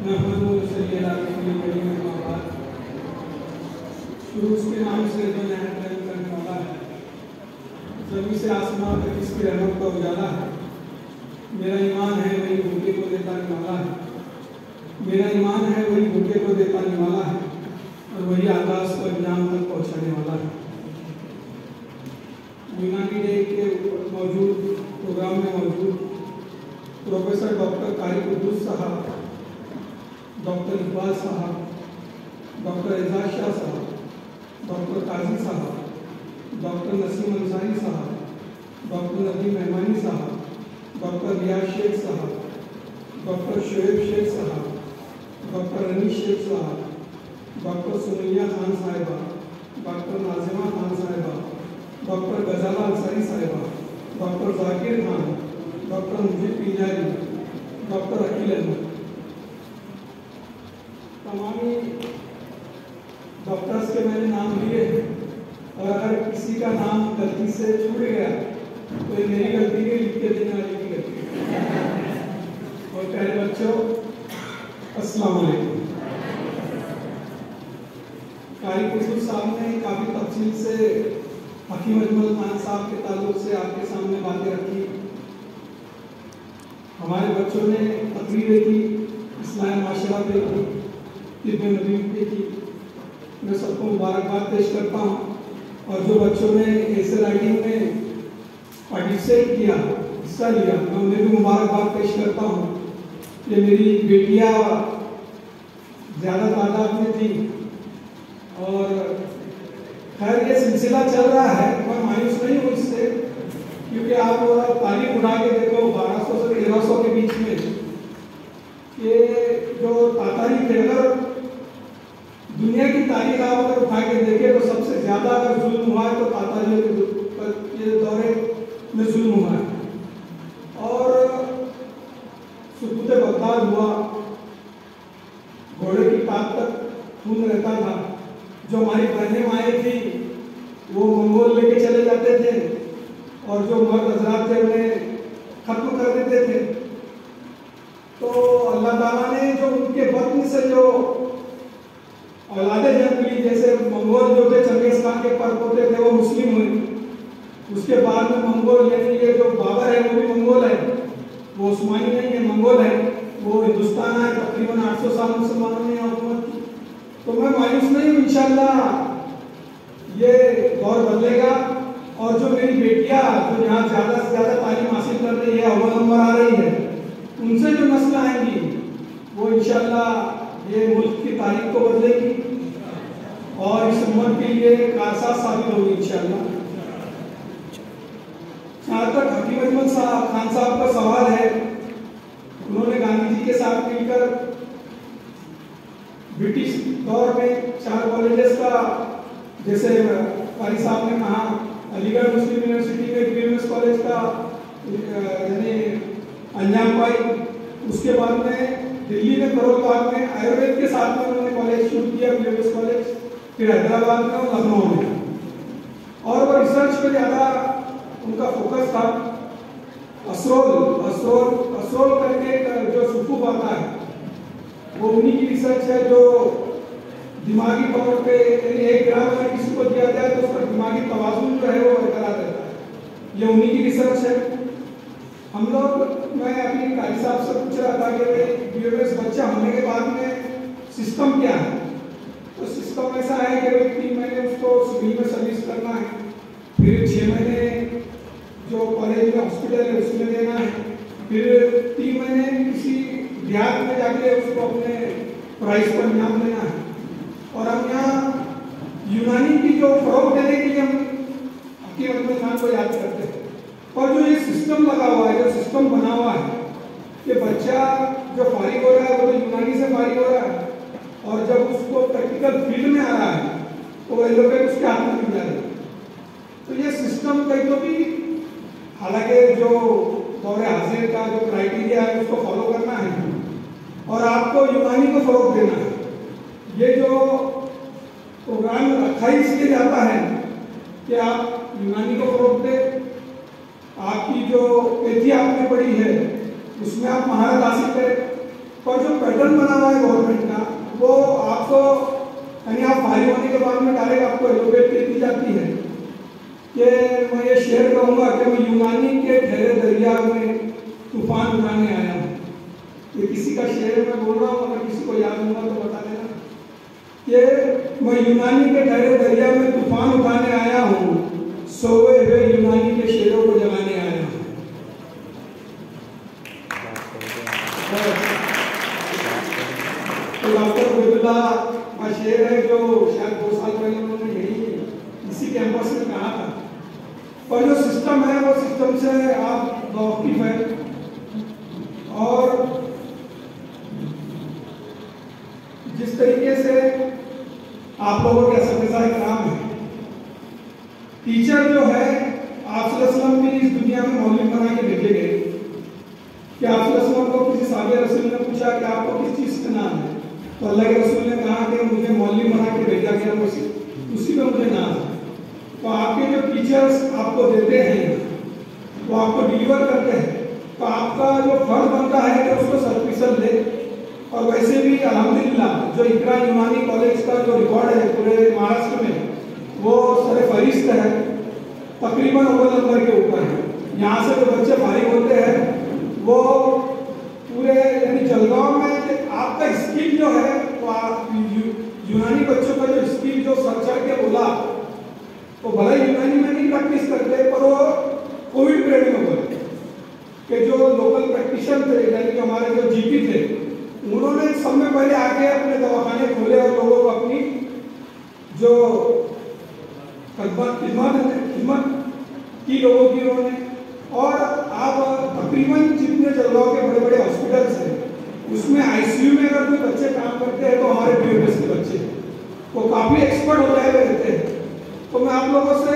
शुरू उसके नाम से जो नहर करने वाला है, जमीन से आसमान तक इसकी रहमत का उजाला है। मेरा ईमान है वही भूखे को देता वाला है, मेरा ईमान है वही भूखे को देता वाला है, और वही आकाश को इनाम तक पहुँचाने वाला है। यूनानी डे के मौजूद प्रोग्राम में मौजूद प्रोफेसर डॉक्टर कारी कुद्दूस साहब, डॉक्टर इकबाल साहब, डॉक्टर एजाज शाह साहब, डॉक्टर काजी साहब, डॉक्टर नसीम अंसारी साहब, डॉक्टर नदीम मेहमानी साहब, डॉक्टर रियाज शेख साहब, डॉक्टर शोएब शेख साहब, डॉक्टर रनीश शेख साहब, डॉक्टर सुमैया खान साहिबा, डॉक्टर नाजिमा खान साहिबा, डॉक्टर गजाला अंसारी साहिबा, doctor Zakir Khan, doctor Mujeeb Pinjari, doctor Aqeel Ahmad, तमामी डॉक्टर्स के मैंने नाम लिए, और अगर किसी का नाम गलती से छूट गया तो ये मेरी गलती है, लिख के देने वाले की गलती है। और प्यारे बच्चों, अस्सलाम वालेकुम। कारी कुद्दूस साहब ने काफ़ी तफसील से हकीम अजमल खान साहब के ताल्लुक से आपके सामने बातें रखी। हमारे बच्चों ने तकरीरें की, इस्लाम माशरा पे की, तिब्ब नबी पे की। मैं सबको मुबारकबाद पेश करता हूँ, और जो बच्चों ने ऐसे राइटिंग में पार्टिसिपेट किया, हिस्सा लिया, मैं उन्हें भी मुबारकबाद पेश करता हूँ। ये मेरी बेटियाँ ज़्यादा तादाद में थी, और खैर ये सिलसिला चल रहा है, मैं मायूस नहीं हूँ इससे, क्योंकि आप तारीख उठा के देखो 1200 से 1300 के बीच में ये जो तातारी थे, अगर दुनिया की तारीख आप अगर उठा के देखें तो सबसे ज़्यादा अगर जुल्म हुआ है तो तातारियों के दौरे में जुल्म हुआ है। और सुकूत बगदाद हुआ, घोड़े की टाप तक खून रहता था। जो हमारी बहनें माएँ थी वो मंगोल लेके चले जाते थे, और जो मर्द हजरात थे उन्हें खत्म कर देते थे। तो अल्लाह ताला ने जो उनके बत्न से जो औलादे जन्म ली, जैसे मंगोल जो थे चंगेज खान के परपोते थे वो मुस्लिम हुए, उसके बाद में मंगोल यानी ये जो बाबर है वो भी मंगोल है, वो उस्मानी नहीं है, मंगोल है, वो हिंदुस्तान आए, तकरीबन 800 साल मुसलमानों ने हुकूमत की। तो मैं मायूस नहीं हूँ, इंशाल्लाह ये दौर बदलेगा, और जो मेरी बेटियाँ जो यहाँ ज़्यादा से ज़्यादा तालीम हासिल कर रही है, अव्वल नंबर आ रही है, उनसे जो नस्ल आएंगी वो इंशाल्लाह ये मुल्क की तारीख को बदलेगी और इस उम्मत के लिए कारसाज साबित होगी इंशाल्लाह। जहाँ तक हकीम अजमल खान साहब का सवाल है, उन्होंने गांधी जी के साथ मिलकर ब्रिटिश दौर में 4 कॉलेजेस का, जैसे कारी साहब ने कहा, अलीगढ़ मुस्लिम यूनिवर्सिटी में बीएमएस कॉलेज का यानी अंजाम पाई। उसके बाद में दिल्ली में करोल बाग में आयुर्वेद के साथ में उन्होंने कॉलेज शुरू किया, बीएमएस कॉलेज, फिर हैदराबाद में और लखनऊ में, और वो रिसर्च पे ज़्यादा उनका फोकस था। असरोल करके जो सुकूफ आता है वो उन्हीं की रिसर्च है, जो दिमागी तौर पे एक ग्राम अगर किसी को दिया जाए तो उसका दिमागी तवाज़ुन जो है वो बरकरार रहता है, ये उन्हीं की रिसर्च है। हम लोग, मैं अभी कारी साहब से पूछ रहा था कि बीएमएस बच्चा होने के बाद में सिस्टम क्या है, तो सिस्टम ऐसा है कि 3 महीने उसको सिविल में सर्विस करना है, फिर 6 महीने जो कॉलेज में हॉस्पिटल है उसमें देना है, फिर 3 महीने किसी देहात में जाके उसको अपने प्राइस पर इनाम देना है। और हम यहाँ यूनानी की जो फरोग देने के लिए हम हकीम अजमल खान को याद करते हैं, और जो ये सिस्टम लगा हुआ है, जो सिस्टम बना हुआ है, कि बच्चा जो फारिग हो रहा है वो तो यूनानी से फारिग हो रहा है, और जब उसको प्रैक्टिकल फील्ड में आ रहा है तो वो एलोपैथ उसके हाथ में मिल जा रहा है। तो ये सिस्टम कहीं तो भी, हालांकि जो दौरे हाजिर का जो क्राइटेरिया है उसको फॉलो करना है, और आपको यूनानी को फरोग देना है। ये जो प्रोग्राम रखा ही इसलिए जाता है कि आप यूनानी को फरोग दें, आपकी जो पेथी आपने पढ़ी है उसमें आप महारत हासिल करें, पर जो पैटर्न बना हुआ है गवर्नमेंट का, वो आपको यानी आप फारिग होने के बाद में डायरेक्ट आपको एलोकेट कर दी जाती है कि मैं ये शेयर करूँगा कि मैं यूनानी के ठहरे दरिया में तूफान उठाने आया हूँ। ये किसी का शेयर मैं बोल रहा हूँ, अगर किसी को याद होगा तो बता देना कि मैं यूनानी के ठहरे दरिया में तूफान उठाने आया हूँ, सोए हुए यूनानी के शेरों को जगाने आया हूँ। तो डॉक्टर अब्दुल्ला का शेर है जो शायद 2 साल पहले उन्होंने यही इसी कैंपस में कहा था। पर जो सिस्टम है वो सिस्टम से आप वाकिफ है, और जिस तरीके से आप लोगों के असतज़ा इकराम है, टीचर जो है आप सल्लल्लाहु अलैहि वसल्लम की इस दुनिया में मौलवी बना के भेजे गए कि आप सल्लल्लाहु अलैहि वसल्लम को किसी साहबे रसूल ने पूछा कि आपको किस चीज़ का नाम है, तो अल्लाह के रसूल ने कहा कि मुझे मौलवी बना के भेजा गया, उसी में मुझे नाम है। तो आपके जो टीचर्स आपको देते हैं वो आपको डिलीवर करते हैं, तो आपका जो फर्ज बनता है कि उसको सर्विसल ले। और वैसे भी अल्हम्दुलिल्लाह जो इकरा यूनानी कॉलेज का जो रिकॉर्ड है पूरे महाराष्ट्र में, वो सरे फरिश्त है, तकरीबन अव्वल नंबर के ऊपर है। यहाँ से जो बच्चे फारिग होते हैं वो पूरे यानी जलगांव में आपका स्किल जो है वो आप यूनानी बच्चों का जो स्किल जो सर चढ़ के बोला, तो भले यूनानी में नहीं प्रैक्टिस करते, पर वो कोविड पीरियड में बोले कि जो लोकल प्रैक्टिशनर थे यानी हमारे जो जीपी थे, उन्होंने सब में पहले आके अपने दवाखाने खोले और लोगों को अपनी जो खिदमत की लोगों की उन्होंने। और आप तकरीबन जितने जलगांव के बड़े बड़े हॉस्पिटल्स हैं उसमें आईसीयू में अगर कोई बच्चे काम करते हैं तो हमारे बीएमएस के बच्चे वो काफ़ी एक्सपर्ट हो जाए रहते हैं। तो मैं आप लोगों से,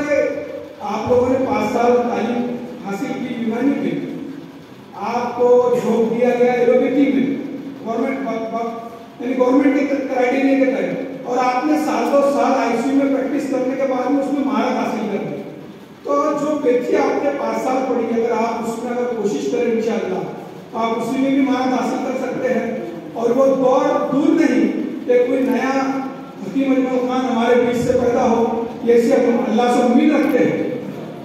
आप लोगों ने 5 साल तालीम हासिल की यूनानी में, आपको झोंक दिया गया एलोपैथी में गवर्नमेंट के क्राइटेरिया के तहत, और आपने सालों साल आईसीयू में प्रैक्टिस करने के बाद में उसमें महारत हासिल कर ली। तो जो व्यक्ति आपने 5 साल पढ़ी, अगर आप उसमें अगर कोशिश करें इंशाअल्लाह आप उसी में भी महारत हासिल कर सकते हैं। और वो दौर दूर नहीं कि कोई नया हकीम अजमल खान हमारे बीच से पैदा हो, जैसे हम अल्लाह से उम्मीद रखते हैं।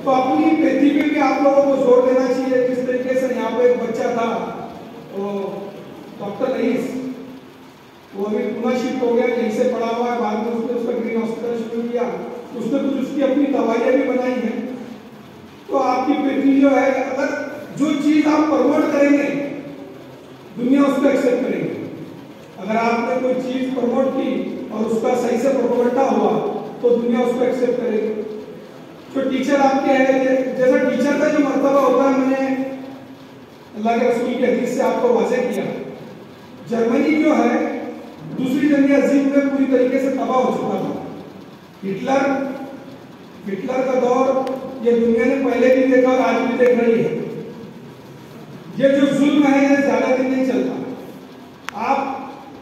तो अपनी बेटी में भी आप लोगों को जोर देना चाहिए। जिस तरीके से यहाँ पे एक बच्चा था डॉक्टर रईस, वो अभी पुणे शिफ्ट हो गया, यहीं से पढ़ा हुआ है, बाद में उसने उसका ग्रीन हॉस्पिटल शुरू किया, उसने कुछ उसकी अपनी दवाइयाँ भी बनाई हैं। तो आपकी बेटी जो है, अगर जो चीज़ आप प्रमोट करेंगे दुनिया उसको एक्सेप्ट करेगी। अगर आपने कोई चीज़ प्रमोट की और उसका सही से प्रोपेगेंडा हुआ तो दुनिया उसको एक्सेप्ट करेगी। जो टीचर आपके हैं, जैसा टीचर का जो मर्तबा होता है, मैंने अल्लाह के रसूल की हदीस से आपको वाज़ेह किया। जर्मनी जो है दूसरी जंग अज़ीम में पूरी तरीके से तबाह हो चुका था। हिटलर का दौर ये दुनिया ने पहले भी देखा और आज भी देख रही है। ये जो जुल्म है ये ज़्यादा दिन नहीं चलता। आप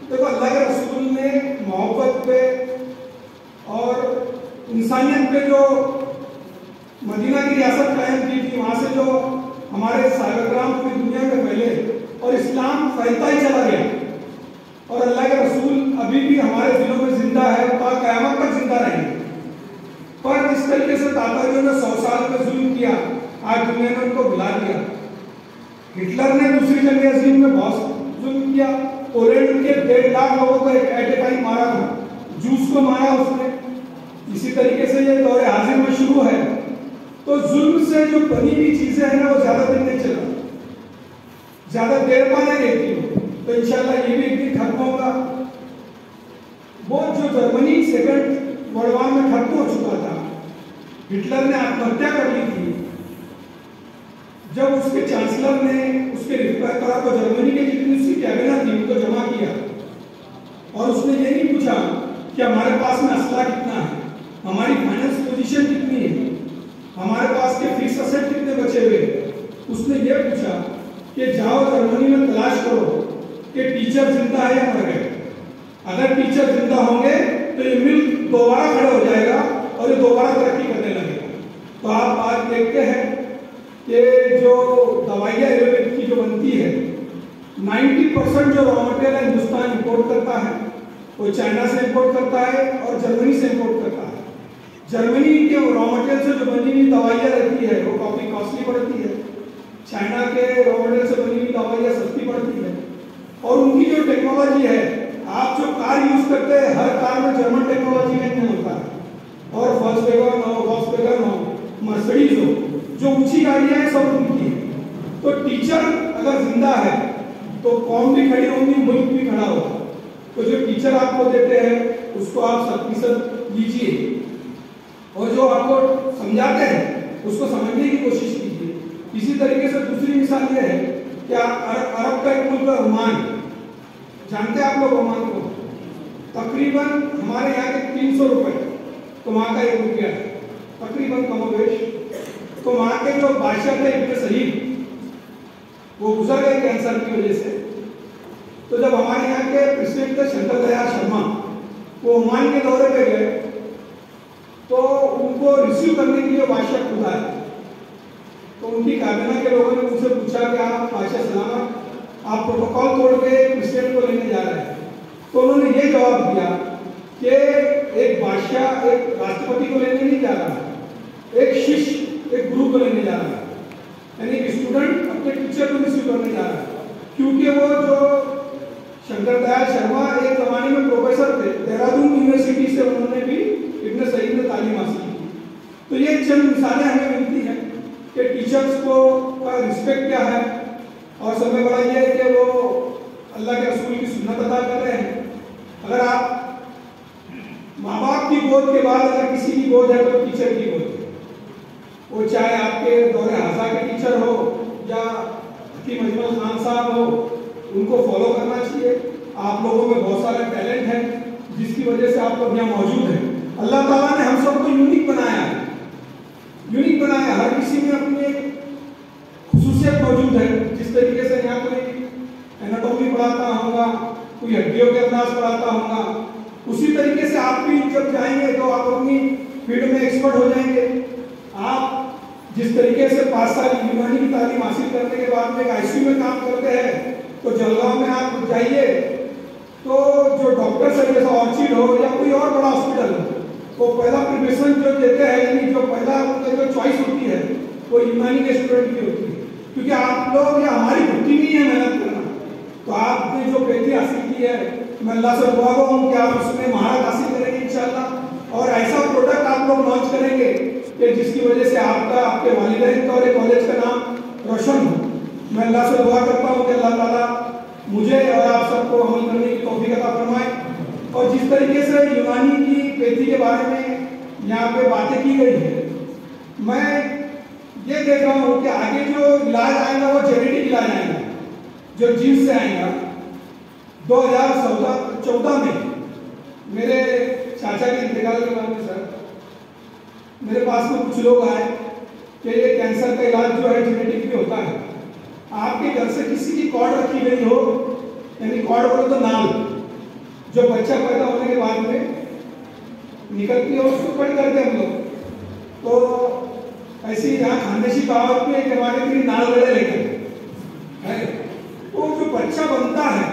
देखो, अल्लाह के रसूल ने मोहब्बत पे और इंसानियत पे जो मदीना की रियासत कायम की थी, वहाँ से जो हमारे साहिब-ए-किराम पूरी दुनिया में फैले और इस्लाम फैलता ही चला गया। और अल्लाह के रसूल अभी भी हमारे दिलों में जिंदा है, और क़यामत तक जिंदा रहेंगे। पर जिस तरीके से तातारियों ने 100 साल में जुल्म किया, आज दुनिया ने उनको भुला दिया। हिटलर ने दूसरी जंग अज़ीम में बहुत जुल्म किया। पोलैंड के 1.5 लाख लोगों को एट ए टाइम मारा था, जूस को मारा उसने। इसी तरीके से ये दौरे हाजिर में शुरू है। तो जुल्म से जो बनी हुई चीजें हैं ना, वो ज्यादा दिन नहीं चला, ज्यादा देर पर नहीं रहती। तो इंशाल्लाह ये भी एक दिन खत्म होगा। वो जो जर्मनी सेकंड वर्ल्ड वॉर में खत्म हो चुका था, हिटलर ने आत्महत्या कर ली थी। जब उसके चांसलर ने उसके रिप्लाई करा तो जर्मनी के जितनी उसकी कैबिनेट थी उनको जमा किया, और उसने ये नहीं पूछा कि हमारे पास में असला कितना है, हमारी फाइनेंस पोजीशन कितनी है, हमारे पास के फिक्स असेट कितने बचे हुए। उसने ये पूछा कि जाओ जर्मनी में तलाश करो कि टीचर जिंदा है या मर गए। अगर टीचर जिंदा होंगे तो ये मिल्क दोबारा खड़ा हो जाएगा और ये दोबारा तरक्की करने लगेगा। तो आप आज देखते हैं कि जो दवाइयाँ एलोपैथी की जो बनती है, 90% जो रॉ मटेरियल है हिंदुस्तान इंपोर्ट करता है, वो चाइना से इंपोर्ट करता है और जर्मनी से इंपोर्ट करता है। जर्मनी के रॉ मटेरियल से जो बनी हुई दवाइयाँ रहती है वो काफ़ी कॉस्टली पड़ती है, चाइना के रॉ मटेरियल से बनी हुई दवाइयाँ सस्ती पड़ती है। और उनकी जो टेक्नोलॉजी है, आप जो कार यूज करते हैं हर कार में जर्मन टेक्नोलॉजी का इंजन होता है। और वॉक्सवैगन हो, मर्सिडीज हो, जो ऊंची गाड़ियां हैं सब उनकी है। तो टीचर अगर जिंदा है तो कौम भी खड़ी होगी, मुल्क भी खड़ा होगा। तो जो टीचर आपको देते हैं उसको आप 100% लीजिए और जो आपको समझाते हैं उसको समझने की कोशिश कीजिए। इसी तरीके से दूसरी मिसाल ये है कि अरब का एक मुल्क है ओमान, जानते हैं आप लोग ओमान को? तकरीबन हमारे यहाँ के 300 रुपए तो वहाँ का 1 रुपया है तकरीबन कमोबेश। तो वहाँ के जो बादशाह थे इब्न सईद, वो गुजर गए कैंसर की वजह से। तो जब हमारे यहाँ के प्रेसिडेंट थे शंकर दयाल शर्मा, वो ओमान के दौरे पे गए तो उनको रिसीव करने के लिए बादशाह खुद आए। तो उनकी काबिना के लोगों ने उनसे पूछा कि आप बादशाह सलामत, आप प्रोटोकॉल तोड़ के प्रेसिडेंट को लेने जा रहे हैं। तो उन्होंने ये जवाब दिया कि एक बादशाह एक राष्ट्रपति को लेने नहीं जा रहा, एक शिष्य एक गुरु को लेने जा रहा है, यानी एक स्टूडेंट अपने टीचर को रिसीव करने जा रहा है। क्योंकि वो जो शंकर दयाल शर्मा एक जमाने में प्रोफेसर थे, देहरादून यूनिवर्सिटी से उन्होंने भी इब्न सईद ने तालीम हासिल की। तो ये चंद मिसालें हमें मिलती हैं कि टीचर्स को का रिस्पेक्ट क्या है। और सबसे बड़ा ये है कि वो अल्लाह के रसूल की सुन्नत अदा कर रहे हैं। अगर आप माँ बाप की गोद के बाद अगर किसी की गोद है तो टीचर की गोद है, वो चाहे आपके दौरे हाजा के टीचर हो या हकीम अजमल खान साहब हो, उनको फॉलो करना चाहिए। आप लोगों में बहुत सारा टैलेंट है जिसकी वजह से आप लोग यहाँ मौजूद हैं। अल्लाह ताला ने हम सबको यूनिक बनाया है, यूनिक बनाया। हर किसी में अपनी एक खुसूसियत मौजूद है। जिस तरीके से यहाँ कोई एनाटॉमी पढ़ाता होगा, कोई हड्डियों के अंदाज पढ़ाता होगा, उसी तरीके से आप भी जब जाएंगे तो आप अपनी फील्ड में एक्सपर्ट हो जाएंगे। आप जिस तरीके से 5 साल यूनानी की तालीम हासिल करने के बाद में आईसीयू में काम करते हैं, तो जलगांव में आप जाइए तो जो डॉक्टर है जैसा ऑर्चिड हो या कोई और बड़ा हॉस्पिटल हो, वो पहला प्रिपरेशन जो देते हैं, यानी जो पहला जो चॉइस होती है वो यूनानी के स्टूडेंट की होती है। क्योंकि आप लोग या हमारी भुट्टी नहीं है मेहनत करना, तो आपने जो बेहतरी हासिल की है, मैं अल्लाह से दुआ हूँ कि आप उसमें महारत हासिल करेंगे इंशाल्लाह। और ऐसा प्रोडक्ट आप लोग लॉन्च करेंगे कि जिसकी वजह से आपका, आपके वालिदैन का और एक कॉलेज का नाम रोशन हो। मैं अल्लाह से दुआ करता हूँ कि अल्लाह ताला मुझे और आप सबको अमल करने की तौफीक अता फरमाए। और जिस तरीके से यूनानी की खेती के बारे में यहाँ पे बातें की गई है, मैं ये देख रहा हूँ कि आगे जो इलाज आएगा वो जेनेटिक इलाज आएगा, जो जीन से आएगा। 2014 में मेरे चाचा के इंतकाल के बाद में सर मेरे पास में कुछ लोग आए कि ये कैंसर का इलाज जो है जेनेटिक भी होता है। आपके घर से किसी की कॉर्ड रखी गई हो, यानी कॉर्ड बोलो तो नाल, जो बच्चा पैदा होने के बाद में निकलती है उसको कट करते हम लोग। तो ऐसी यहाँ खानदेशी कहावत में कि हमारे लिए नाल गड़े लेकर है। तो जो बच्चा बनता है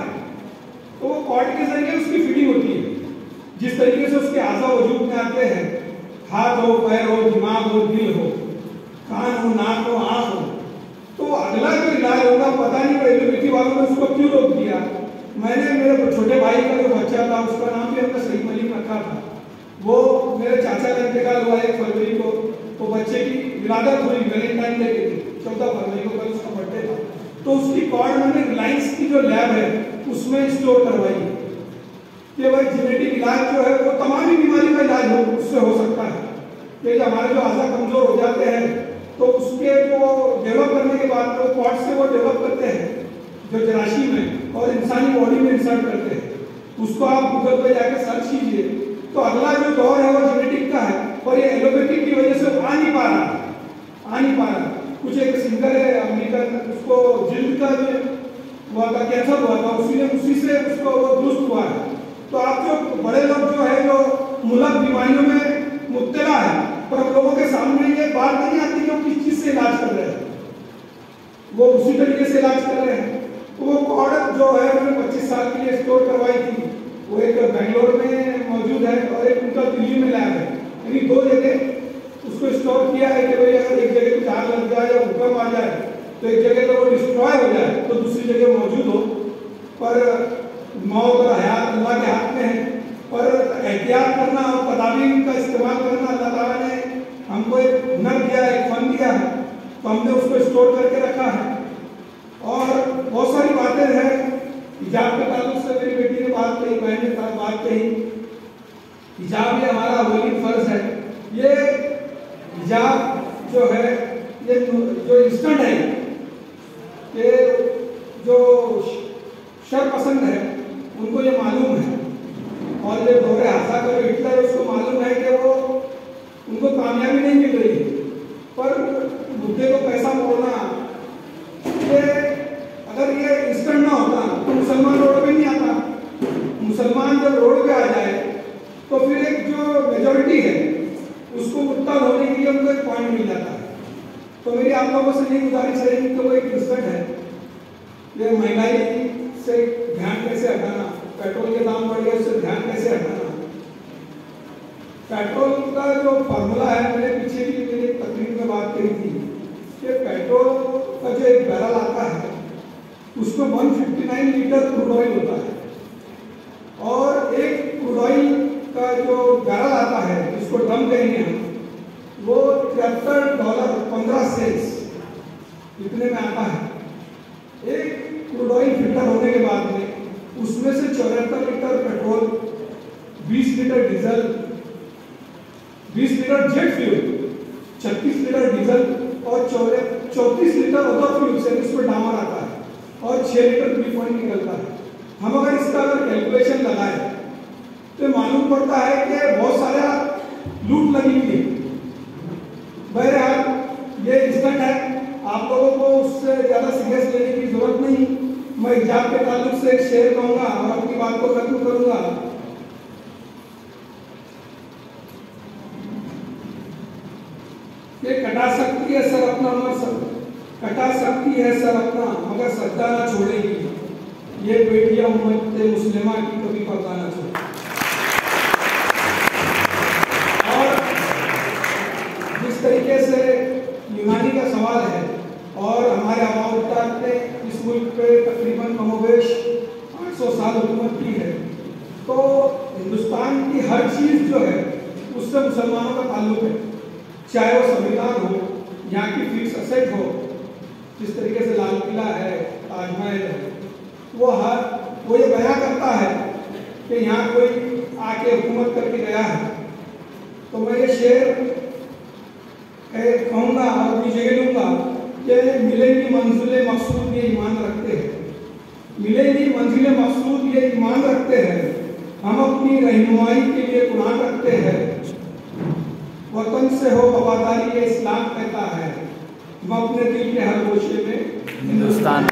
तो वो कॉर्ड के जरिए उसकी फीडिंग होती है। जिस तरीके से उसके आज़ा वजूद में आते हैं, हाथ हो, पैर हो, दिमाग हो, दिल हो, कान हो, नाक हो, आँख हो, तो अगला जो इलाज होगा पता नहीं एलोपैथी वालों ने उसको क्यों रोक दिया। मैंने मेरे छोटे भाई का जो बच्चा था उसका नाम भी हमने सईद मलिक रखा था। वो मेरे चाचा का इंतकाल हुआ 1 फरवरी को, तो बच्चे की विलादत हुई वैलेंटाइन डे के दिन 14 फरवरी को, कल उसका बर्थडे था। तो उसकी कॉर्ड मैंने रिलायंस की जो लैब है उसमें स्टोर करवाई कि भाई जेनेटिक इलाज जो है वो तमाम बीमारी का इलाज हो उससे हो सकता है। कि हमारे जो आज़ा कमजोर हो जाते हैं तो उसके जो डेवलप करने के बाद में कॉर्ड से वो डेवलप करते हैं जो जराशीम है और इंसानी बॉडी में इंसर्ट करते हैं। उसको आप गूगल पे जाकर सर्च कीजिए तो अगला जो दौर है वो जेनेटिक का है। और ये एलोपैथिक की वजह से आ नहीं पा रहा। कुछ एक सिंगर है अमेरिकन, उसको जिल्द का जो हुआ था, कैंसर हुआ था, उसी से उसको वो दुरुस्त हुआ है। तो आप जो बड़े लोग जो है जो मुल्क बीमारियों में मुब्तला है, पर हम लोगों के सामने ये बात नहीं आती कि वो किस चीज से इलाज कर रहे हैं, वो उसी तरीके से इलाज कर रहे हैं। तो वो रिकॉर्ड जो है मैंने 25 साल के लिए स्टोर करवाई थी, वो एक बेंगलोर में मौजूद है और एक उनका दिल्ली में लैब है, यानी 2 जगह उसको स्टोर किया है कि भाई अगर एक जगह कुछ आग लग जाए या भूकंप आ जाए तो एक जगह तो वो डिस्ट्रॉय हो जाए तो दूसरी जगह मौजूद हो। पर मौत और हयात अल्लाह के हाथ में है, पर एहतियात करना और तदाबीर का इस्तेमाल करना, अल्लाह ताला ने हमको एक हुनर दिया है, एक फन दिया है, तो हमने उसको स्टोर करके रखा है। और बहुत सारी बातें हैं हिजाब के ताल्लुक से, मेरी बेटी ने बात कही, बहन ने बात कही, हिजाब ये हमारा अवलीन फर्ज है। ये हिजाब जो है, ये जो इंस्टेंट है, ये जो शर पसंद है उनको ये मालूम है, और ये दौरे हादसा का हिटलर उसको मालूम है कि वो उनको कामयाबी नहीं मिल रही है, पर मुद्दे को पैसा मोड़ना, ये अगर ये इंस्टेंट ना होता तो मुसलमान रोड पे नहीं आता। मुसलमान जब रोड पे आ जाए तो फिर एक जो मेजॉरिटी है उसको मुत्तल होने के लिए उनको एक पॉइंट मिल जाता है। तो मेरी आप लोगों से यही गुजारिश है कि वो एक इंस्टेंट है, ये महंगाई से ध्यान कैसे हटाना, पेट्रोल के दाम बढ़ गए उससे ध्यान कैसे हटाना। पेट्रोल का जो फार्मूला है, मैंने पीछे भी मेरी तकरीर में बात करी थी कि पेट्रोल का जो एक बैरल आता है उसमें 159 लीटर क्रूड ऑयल होता है, और एक क्रूड ऑयल का जो बैरल आता है जिसको ड्रम कहेंगे हम, वो $73.15 इतने में आता है। एक क्रूड ऑयल फिल्टर होने के बाद में उसमें से 74 litre petrol, 20 litre diesel, 20 litre jet fuel, 36 litre diesel और 34 लीटर अदर फ्यूल से इसमें डामर आता है, और 6 लीटर फ्री पॉइंट निकलता है। हम अगर इसका अगर कैलकुलेशन लगाए तो मालूम पड़ता है कि बहुत सारा लूट लगी हुई है। बहरहाल ये इंस्टेंट है, आप लोगों को उससे ज़्यादा सीरियस लेने की जरूरत नहीं। मैं हिजाब के ताल्लुक से एक शेर कहूँगा और अपनी बात को खत्म करूँगा। ये कटा सकती है सर अपना कटा सकती है सर अपना मगर सज्जा ना छोड़ेगी, ये बेटियां उम्मत मुस्लिमा की कभी पर्दा ना छोड़े। और जिस तरीके से यूनानी का सवाल है और हमारे अवाउटा ने इस मुल्क पे तकरीबन कमोबेश 800 साल हुकूमत की है, तो हिंदुस्तान की हर चीज़ जो है उससे मुसलमानों का ताल्लुक है, चाहे वो संविधान हो, यहाँ की फिक्स असेट हो, जिस तरीके से लाल किला है, ताजमहल है, वो ये बयां करता है कि यहाँ कोई आके हुकूमत करके गया है। तो मैं ये शेर कहूँगा और अपनी जगह लूँगा कि मिलेंगी मंजिलें मकसूद ये ईमान रखते हैं, मिलेंगी मंजिलें मकसूद ये ईमान रखते हैं, हम अपनी रहनुमाई के लिए कुरान रखते हैं, वतन से हो वफादारी ये इस्लाम कहता है, हम अपने दिल के हर गोशे में हिंदुस्तान